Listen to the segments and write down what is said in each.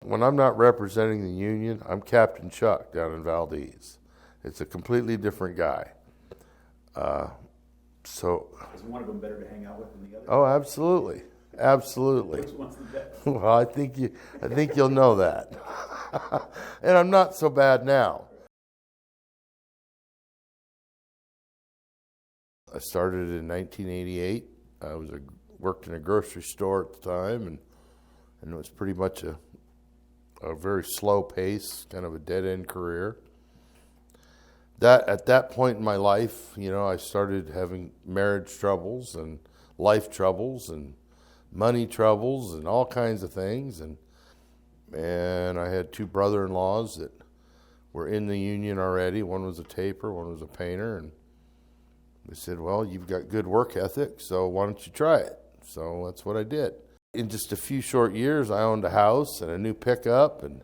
when I'm not representing the union, I'm Captain Chuck down in Valdez. It's a completely different guy. So. Is one of them better to hang out with than the other? Oh, absolutely, absolutely. Which one's the best? Well, I think you'll know that. And I'm not so bad now. I started in 1988. I worked in a grocery store at the time, and it was pretty much a very slow pace, kind of a dead-end career. At that point in my life, I started having marriage troubles and life troubles and money troubles and all kinds of things. And I had two brother-in-laws that were in the union already. One was a taper, one was a painter. And they said, well, you've got good work ethic, so why don't you try it? So that's what I did. In just a few short years, I owned a house and a new pickup, and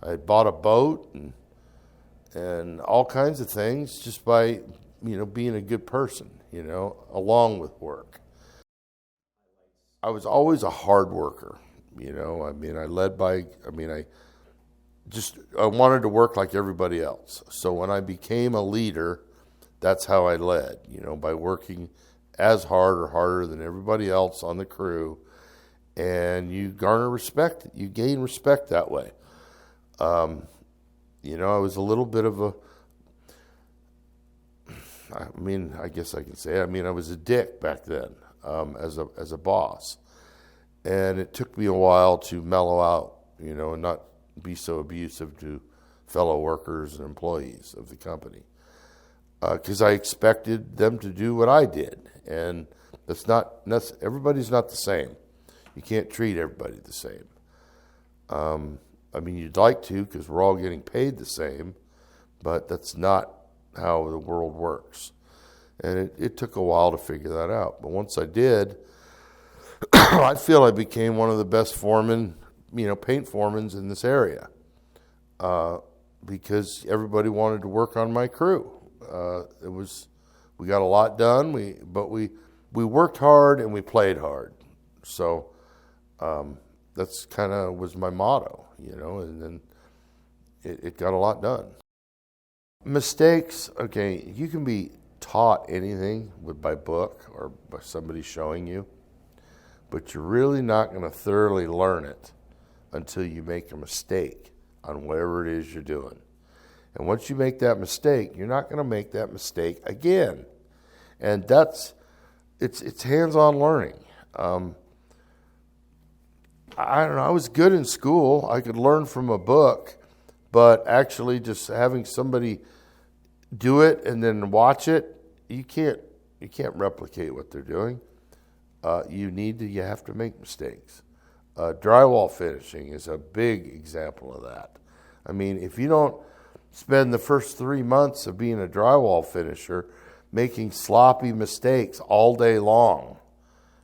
I bought a boat and all kinds of things just by, being a good person, along with work. I was always a hard worker, I wanted to work like everybody else. So when I became a leader, that's how I led, by working as hard or harder than everybody else on the crew. And you garner respect, you gain respect that way. I was a little bit of I guess I can say, I was a dick back then, as a boss. And it took me a while to mellow out, and not be so abusive to fellow workers and employees of the company. Because I expected them to do what I did. And everybody's not the same. You can't treat everybody the same. You'd like to, because we're all getting paid the same, but that's not how the world works. And it took a while to figure that out. But once I did, I feel I became one of the best foremen, paint foremans in this area, because everybody wanted to work on my crew. We got a lot done, but we worked hard and we played hard. So that's kind of was my motto, and then it got a lot done. Mistakes, okay, you can be taught anything by book or by somebody showing you, but you're really not going to thoroughly learn it until you make a mistake on whatever it is you're doing. And once you make that mistake, you're not going to make that mistake again. And it's hands-on learning. I don't know, I was good in school. I could learn from a book, but actually just having somebody do it and then watch it, you can't replicate what they're doing. You have to make mistakes. Drywall finishing is a big example of that. If you don't spend the first 3 months of being a drywall finisher making sloppy mistakes all day long,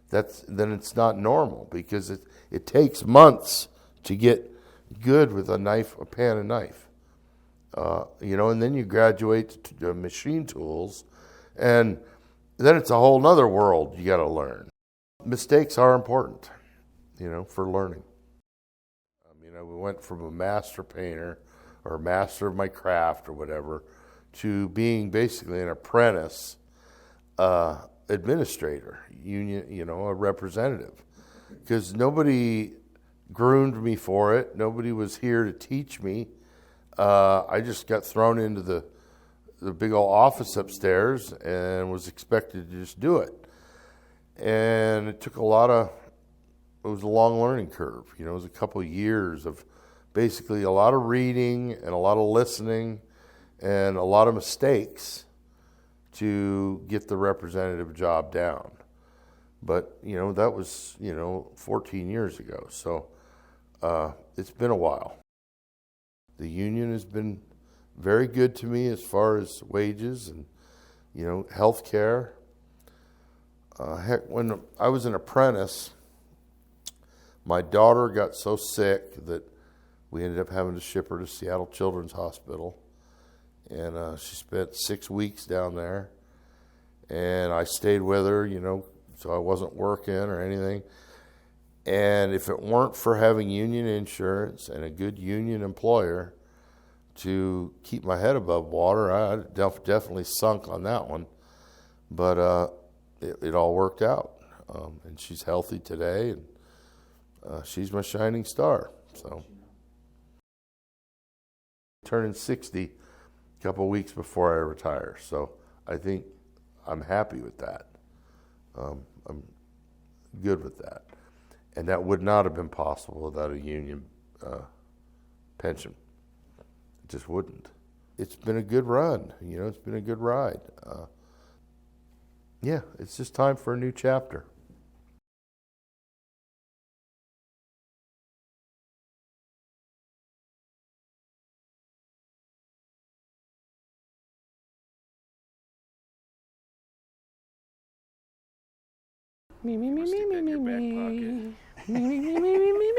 then it's not normal, because it takes months to get good with a pan and knife. And then you graduate to machine tools, and then it's a whole nother world you got to learn. Mistakes are important, for learning. We went from a master painter or a master of my craft or whatever to being basically an apprentice administrator, union, a representative, because nobody groomed me for it. Nobody was here to teach me. I just got thrown into the big old office upstairs and was expected to just do it. And it took it was a long learning curve. It was a couple of years of basically a lot of reading and a lot of listening and a lot of mistakes to get the representative job down. But, that was, 14 years ago. So it's been a while. The union has been very good to me as far as wages and, health care. When I was an apprentice, my daughter got so sick that we ended up having to ship her to Seattle Children's Hospital. And she spent 6 weeks down there. And I stayed with her, so I wasn't working or anything. And if it weren't for having union insurance and a good union employer to keep my head above water, I'd definitely sunk on that one. But it all worked out. And she's healthy today, and she's my shining star. So, turning 60 a couple of weeks before I retire. So I think I'm happy with that. I'm good with that. And that would not have been possible without a union pension. It just wouldn't. It's been a good run. It's been a good ride. Yeah, it's just time for a new chapter. Me, me, me, me, me, me, me. Me, me, me, me, me, me.